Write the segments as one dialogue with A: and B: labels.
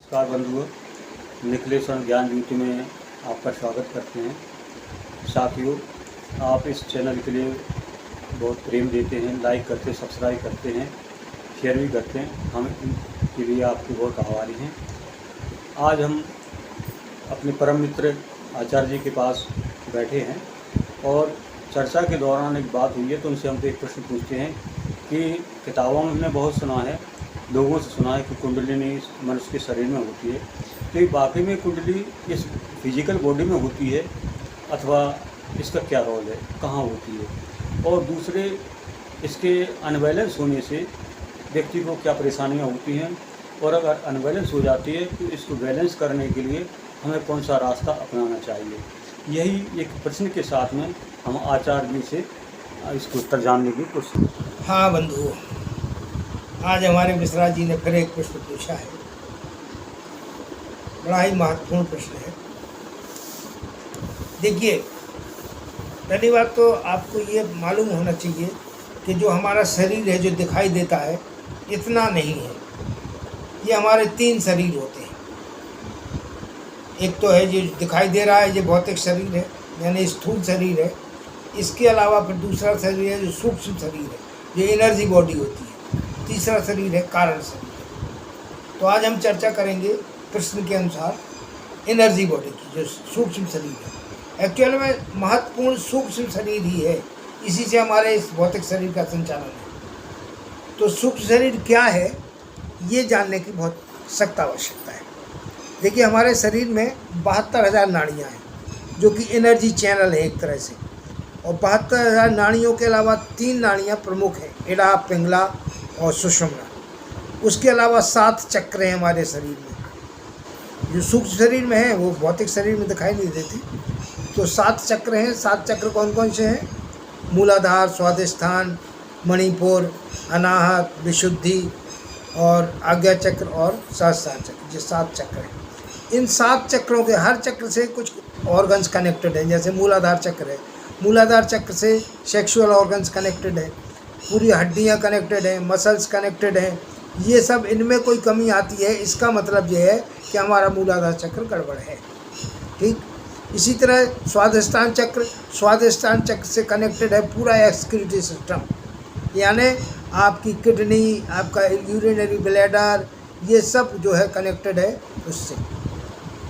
A: नमस्कार बंधुओं, निखिलेश्वर ज्ञान ज्योति में आपका स्वागत करते हैं। साथियों, आप इस चैनल के लिए बहुत प्रेम देते हैं, लाइक करते, सब्सक्राइब करते हैं, शेयर भी करते हैं। हम इनके लिए आपके बहुत आभारी हैं। आज हम अपने परम मित्र आचार्य जी के पास बैठे हैं और चर्चा के दौरान एक बात हुई है, तो उनसे हम एक प्रश्न पूछते हैं कि किताबों में हमने बहुत सुना है, लोगों से सुना है कि कुंडलिनी मनुष्य के शरीर में होती है, तो ये वाकई में कुंडली इस फिजिकल बॉडी में होती है अथवा इसका क्या रोल है, कहाँ होती है, और दूसरे इसके अनबैलेंस होने से व्यक्ति को क्या परेशानियाँ होती हैं, और अगर अनबैलेंस हो जाती है तो इसको बैलेंस करने के लिए हमें कौन सा रास्ता अपनाना चाहिए। यही एक प्रश्न के साथ में हम आचार्य जी से इसको उत्तर जानने की कोशिश।
B: हाँ बंधुओं, आज हमारे मिश्रा जी ने फिर एक प्रश्न पूछा है। बड़ा ही महत्वपूर्ण प्रश्न है। देखिए, पहली बात तो आपको ये मालूम होना चाहिए कि जो हमारा शरीर है, जो दिखाई देता है, इतना नहीं है। ये हमारे 3 शरीर होते हैं। एक तो है जो दिखाई दे रहा है, ये भौतिक शरीर है, यानी स्थूल शरीर है। इसके अलावा फिर दूसरा शरीर है जो सूक्ष्म शरीर है, जो एनर्जी बॉडी होती है। तीसरा शरीर है कारण शरीर। तो आज हम चर्चा करेंगे प्रश्न के अनुसार एनर्जी बॉडी की, जो सूक्ष्म शरीर है। एक्चुअल में महत्वपूर्ण सूक्ष्म शरीर ही है, इसी से हमारे इस भौतिक शरीर का संचालन है। तो सूक्ष्म शरीर क्या है, ये जानने की बहुत सख्त आवश्यकता है। देखिए, हमारे शरीर में 72,000 नाड़ियाँ हैं, जो कि एनर्जी चैनल है एक तरह से। और 72,000 नाड़ियों के अलावा 3 नाड़ियाँ प्रमुख हैं, इड़ा, पिंगला और सुषुम्ना। उसके अलावा 7 चक्र हैं हमारे शरीर में। जो सूक्ष्म शरीर में है वो भौतिक शरीर में दिखाई नहीं देती। तो 7 चक्र हैं। 7 चक्र कौन कौन से हैं? मूलाधार, स्वादिष्ठान, मणिपुर, अनाहत, विशुद्धि और आज्ञा चक्र और सहस्त्रार चक्र। ये 7 चक्र हैं। इन 7 चक्रों के हर चक्र से कुछ ऑर्गन्स कनेक्टेड हैं। जैसे मूलाधार चक्र है, मूलाधार चक्र से सेक्सुअल ऑर्गन्स कनेक्टेड है, पूरी हड्डियां कनेक्टेड हैं, मसल्स कनेक्टेड हैं। ये सब, इनमें कोई कमी आती है, इसका मतलब ये है कि हमारा मूलाधार चक्र गड़बड़ है। ठीक इसी तरह स्वादिष्ठान चक्र से कनेक्टेड है पूरा एक्सक्रीटरी सिस्टम, यानी आपकी किडनी, आपका यूरिनरी ब्लैडर, ये सब जो है कनेक्टेड है उससे।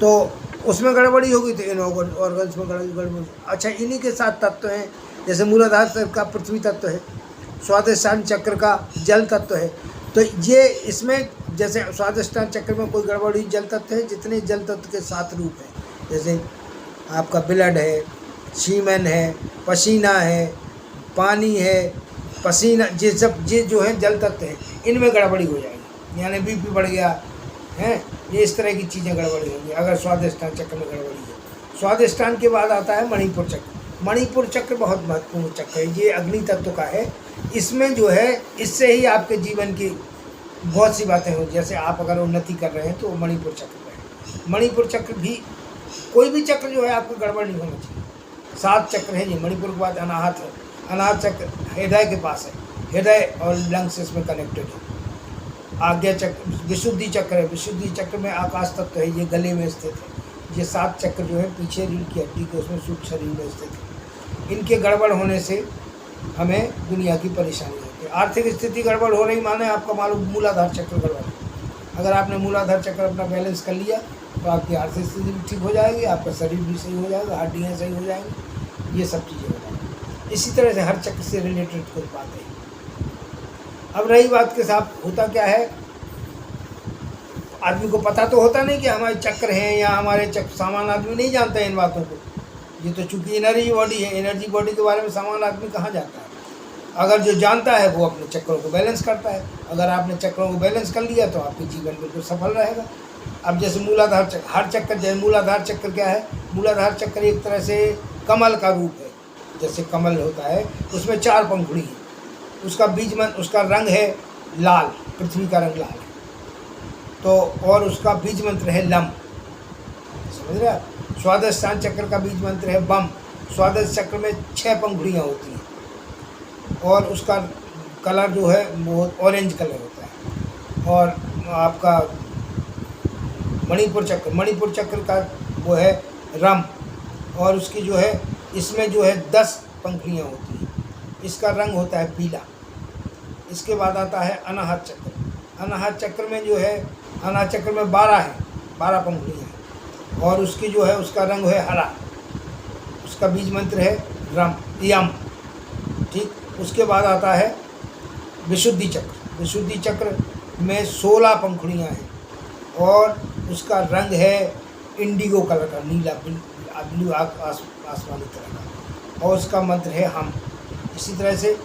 B: तो उसमें गड़बड़ी होगी तो इन ऑर्गन्स में गड़बड़ी। अच्छा, इन्हीं के साथ तत्व हैं, जैसे मूलाधार चक्र का पृथ्वी तत्व है, स्वादिष्ठान चक्र का जल तत्व है। तो ये इसमें, जैसे स्वादिष्ठान चक्र में कोई गड़बड़ी जल तत्व है, जितने जल तत्व के 7 रूप हैं, जैसे आपका ब्लड है, सीमेन है, पसीना है, पानी है, पसीना, ये सब ये जो है जल तत्व हैं, इनमें गड़बड़ी हो जाएगी, यानी बीपी बढ़ गया है, ये इस तरह की चीज़ें गड़बड़ी होंगी अगर स्वादिष्ठान चक्र में गड़बड़ी है। स्वादिष्ठान के बाद आता है मणिपुर चक्र। मणिपुर चक्र बहुत महत्वपूर्ण चक्र है, ये अग्नि तत्व का है। इसमें जो है, इससे ही आपके जीवन की बहुत सी बातें हो, जैसे आप अगर उन्नति कर रहे हैं तो मणिपुर चक्र है। मणिपुर चक्र भी, कोई भी चक्र जो है आपको गड़बड़ नहीं होना चाहिए। 7 चक्र है ये। मणिपुर के बाद अनाहत है। अनाहत चक्र हृदय के पास है, हृदय और लंग्स इसमें कनेक्टेड है। आज्ञा चक्र विशुद्धि चक्र है। विशुद्धि चक्र में आकाश तत्व है, ये गले में स्थित है। ये 7 चक्र जो है पीछे रीढ़ की हड्डी के उसमें सूक्ष्म शरीर में स्थित है। इनके गड़बड़ होने से हमें दुनिया की परेशानी होती है। आर्थिक स्थिति गड़बड़ हो रही, माने आपका मालूम मूलाधार चक्र गड़बड़ है। अगर आपने मूलाधार चक्र अपना बैलेंस कर लिया तो आपकी आर्थिक स्थिति भी ठीक हो जाएगी, आपका शरीर भी सही हो जाएगा, हड्डियाँ सही हो जाएंगी, ये सब चीज़ें हो जाएंगी। इसी तरह से हर चक्र से रिलेटेड कुछ बातें हैं। अब रही बात के साथ होता क्या है, आदमी को पता तो होता नहीं कि हमारे चक्र हैं या हमारे चक्र, सामान्य आदमी नहीं जानता है इन बातों को। ये तो चूंकि एनर्जी बॉडी है, एनर्जी बॉडी के बारे में सामान्य आदमी कहाँ जानता है। अगर जो जानता है वो अपने चक्रों को बैलेंस करता है। अगर आपने चक्रों को बैलेंस कर लिया तो आपके जीवन बिल्कुल सफल रहेगा। अब जैसे मूलाधार चक्र, हर चक्र, जैसे मूलाधार चक्र क्या है, मूलाधार चक्र एक तरह से कमल का रूप है। जैसे कमल होता है उसमें 4 पंखुड़ी है, उसका बीज में उसका रंग है लाल, पृथ्वी का रंग लाल है। तो और उसका बीज मंत्र है लम, समझ रहे आप। स्वादिष्ठान चक्र का बीज मंत्र है बम। स्वादिष्ट चक्र में 6 पंखुड़ियाँ होती हैं और उसका कलर जो है वो ऑरेंज कलर होता है। और आपका मणिपुर चक्र का वो है रम, और उसकी जो है इसमें जो है 10 पंखुड़ियाँ होती हैं। इसका रंग होता है पीला। इसके बाद आता है अनाहत चक्र। अनाहत चक्र में जो है, अनाहत चक्र में 12 है, 12 पंखुड़ियाँ हैं, और उसकी जो है उसका रंग है हरा। उसका बीज मंत्र है रम यम। ठीक, उसके बाद आता है विशुद्धि चक्र। विशुद्धि चक्र में 16 पंखुड़ियाँ हैं, और उसका रंग है इंडिगो कलर का, नीला ब्लू आसमानी तरह का, और उसका मंत्र है हम। इसी तरह से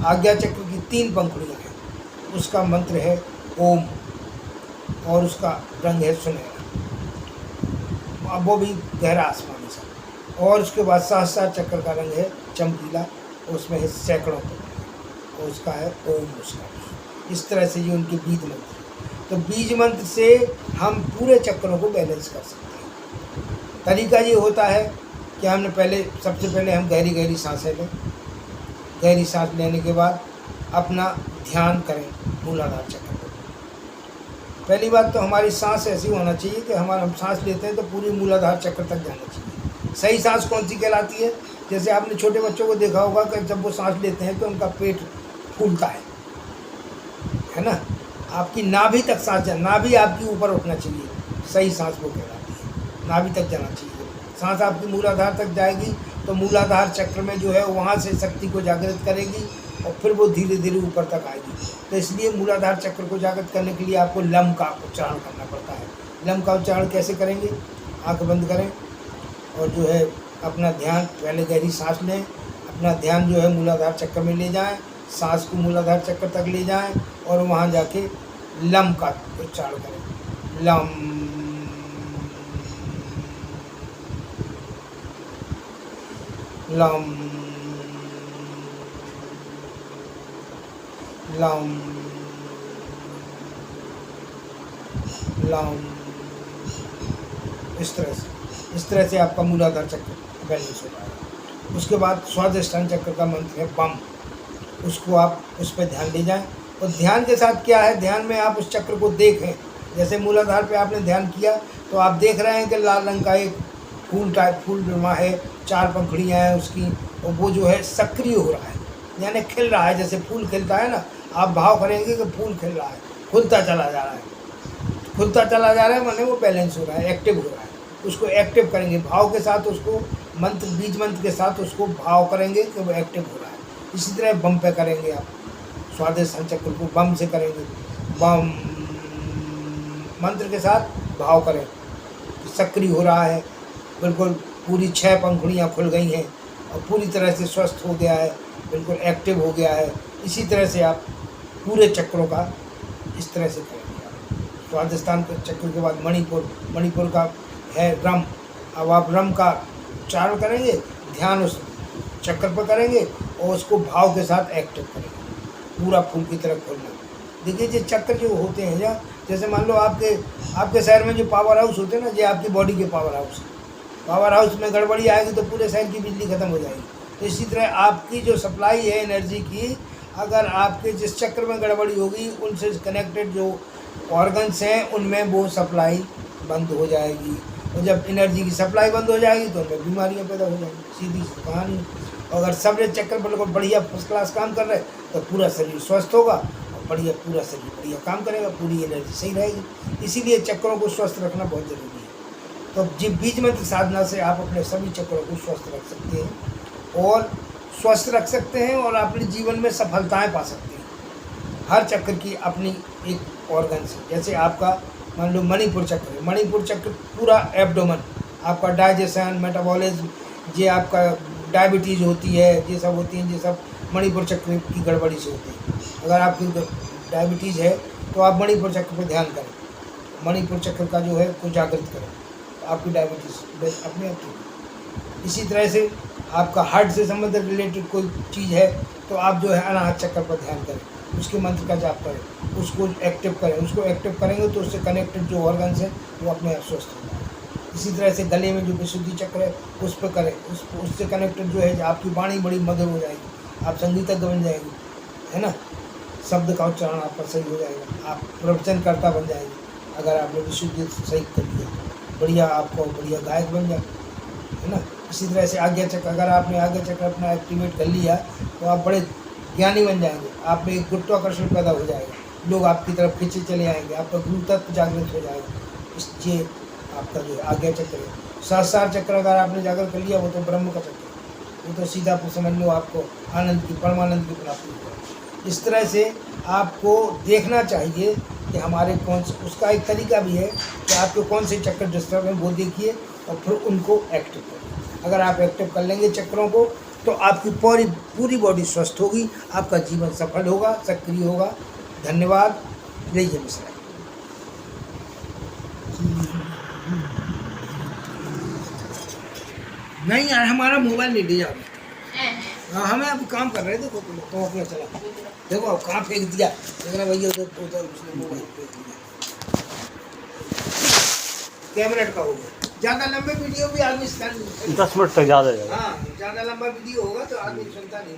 B: आज्ञा चक्र की 3 पंखुड़ियाँ हैं, उसका मंत्र है ओम, और उसका रंग है सुनहरा, अब वो भी गहरा आसमानी सा। और उसके बाद सहस्त्र चक्र का रंग है चमकीला, उसमें है सैकड़ों पंखुड़ियाँ, और उसका है ओम उसका। इस तरह से ये उनके बीज मंत्र हैं। तो बीज मंत्र से हम पूरे चक्रों को बैलेंस कर सकते हैं। तरीका ये होता है कि हमने सबसे पहले हम गहरी गहरी सांसें लें। गहरी सांस लेने के बाद अपना ध्यान करें मूलाधार चक्र पर। पहली बात तो हमारी सांस ऐसी होना चाहिए कि हम सांस लेते हैं तो पूरी मूलाधार चक्र तक जाना चाहिए। सही सांस कौन सी कहलाती है? जैसे आपने छोटे बच्चों को देखा होगा कि जब वो सांस लेते हैं तो उनका पेट फूलता है ना। आपकी नाभि तक सांस नाभि आपकी ऊपर उठना चाहिए, सही सांस वो कहलाती है। नाभि तक जाना चाहिए सांस आपकी, मूलाधार तक जाएगी तो मूलाधार चक्र में जो है वहाँ से शक्ति को जागृत करेगी, और फिर वो धीरे धीरे ऊपर तक आएगी। तो इसलिए मूलाधार चक्र को जागृत करने के लिए आपको लम का उच्चारण करना पड़ता है। लम का उच्चारण कैसे करेंगे? आँख बंद करें और जो है अपना ध्यान, पहले गहरी सांस लें, अपना ध्यान जो है मूलाधार चक्र में ले जाएं, सांस को मूलाधार चक्र तक ले जाएं, और वहाँ जाके लम का उच्चारण करें। Lump lump lump lump. इस तरह से आपका मूलाधार चक्र बैलेंस हो जाएगा। उसके बाद स्वादिष्ठान चक्र का मंत्र है बम। उसको आप उस पर ध्यान ले जाएं, और ध्यान के साथ क्या है, ध्यान में आप उस चक्र को देखें। जैसे मूलाधार पे आपने ध्यान किया तो आप देख रहे हैं कि लाल रंग का एक फूल नुमा है, 4 पंखुड़ियाँ हैं उसकी, और वो जो है सक्रिय हो रहा है, यानी खिल रहा है। जैसे फूल खिलता है ना, आप भाव करेंगे कि फूल खिल रहा है, खुलता चला जा रहा है, खुलता चला जा रहा है, माने वो बैलेंस हो रहा है, एक्टिव हो रहा है। उसको एक्टिव करेंगे भाव के साथ, उसको मंत्र, बीज मंत्र के साथ उसको भाव करेंगे कि वो एक्टिव हो रहा है। इसी तरह बम पे करेंगे आप, स्वादिष्ठान चक्र को बम से करेंगे। बम मंत्र के साथ भाव करें, सक्रिय हो रहा है, बिल्कुल पूरी 6 पंखुड़ियाँ खुल गई हैं और पूरी तरह से स्वस्थ हो गया है, बिल्कुल एक्टिव हो गया है। इसी तरह से आप पूरे चक्रों का इस तरह से करेंगे आप। स्वादिष्ठान के चक्र के बाद मणिपुर का है रम। अब आप रम का उच्चारण करेंगे, ध्यान उस चक्र पर करेंगे और उसको भाव के साथ एक्टिव करेंगे, पूरा फूल की तरह खोलना। देखिए ये चक्र जो होते हैं, या जैसे मान लो आपके शहर में जो पावर हाउस होते हैं ना, ये आपकी बॉडी के पावर हाउस में गड़बड़ी आएगी तो पूरे शहर की बिजली खत्म हो जाएगी। तो इसी तरह आपकी जो सप्लाई है एनर्जी की, अगर आपके जिस चक्र में गड़बड़ी होगी, उनसे कनेक्टेड जो ऑर्गन्स हैं उनमें वो सप्लाई बंद हो जाएगी, और जब एनर्जी की सप्लाई बंद हो जाएगी तो उनमें बीमारियां पैदा हो जाएंगी। सीधी सी कहानी। अगर सब चक्र बिल्कुल बढ़िया फर्स्ट क्लास काम कर रहे तो पूरा शरीर स्वस्थ होगा, और पूरा शरीर बढ़िया काम करेगा, पूरी एनर्जी सही रहेगी। इसीलिए चक्रों को स्वस्थ रखना बहुत ज़रूरी है। तो बीज मंत्र साधना से आप अपने सभी चक्रों को स्वस्थ रख सकते हैं, और अपने जीवन में सफलताएं पा सकते हैं। हर चक्र की अपनी एक ऑर्गन है। जैसे आपका मान लो मणिपुर चक्र है, मणिपुर चक्र पूरा एब्डोमन, आपका डाइजेशन, मेटाबॉलिज्म, ये आपका डायबिटीज़ होती है, ये सब होती हैं, ये सब मणिपुर चक्र की गड़बड़ी से होती है। अगर आपकी डायबिटीज़ है तो आप मणिपुर चक्र पर ध्यान करें, मणिपुर चक्र का जो है को जागृत करें, तो आपकी डायबिटीज़ अपने आप ठीक। इसी तरह से आपका हार्ट से संबंधित रिलेटेड कोई चीज़ है तो आप जो है अनाहत चक्र पर ध्यान करें, उसके मंत्र का जाप करें, उसको एक्टिव करें। उसको एक्टिव करेंगे तो उससे कनेक्टेड जो ऑर्गन्स हैं वो अपने आप स्वस्थ हो जाएंगे। इसी तरह से गले में जो विशुद्धि चक्र है उस पर करें, उससे कनेक्टेड जो है आपकी वाणी बड़ी मधुर हो जाएगी, आप संगीतज्ञ बन जाएंगे, है ना। शब्द का उच्चारण आपका सही हो जाएगा, आप प्रवचनकर्ता बन जाएंगे। अगर आपने विशुद्ध सही कर लिया बढ़िया, आपको बढ़िया गायक बन जाए, है ना। इसी तरह से आज्ञा चक्र, अगर आपने आज्ञा चक्र अपना एक्टिवेट कर लिया तो आप बड़े ज्ञानी बन जाएंगे। आप में एक गुरुत्वाकर्षण पैदा हो जाएगा, लोग आपकी तरफ खींचे चले आएंगे, आपका गुरु तत्व जागृत हो जाएगा। इसलिए आपका जो आज्ञा चक्र है। सहस्रार चक्र अगर आपने जागृत कर लिया वो तो ब्रह्म का चक्र है, वो तो सीधा समझ लो आपको आनंद की, परमानंद की प्राप्ति होगी। इस तरह से आपको देखना चाहिए कि हमारे कौन से, उसका एक तरीका भी है कि आपके कौन से चक्र डिस्टर्ब हैं वो देखिए और फिर उनको एक्टिव करें। अगर आप एक्टिव कर लेंगे चक्रों को तो आपकी पूरी बॉडी स्वस्थ होगी, आपका जीवन सफल होगा, सक्रिय होगा। धन्यवाद। लीजिए मिश्रा। नहीं यार, हमारा मोबाइल नहीं ले जाओ। हाँ, हमें अब काम कर रहे थे, तो अपना चला। देखो अब कहाँ फेंक दिया, देखना भैया उधर उसने मोबाइल फेंक दिया। क्या मिनट का होगा? ज़्यादा लंबे वीडियो भी आदमी
A: 10 मिनट तक ज़्यादा जाएगा।
B: हाँ, ज़्यादा लंबा वीडियो होगा तो आदमी सुनता नहीं।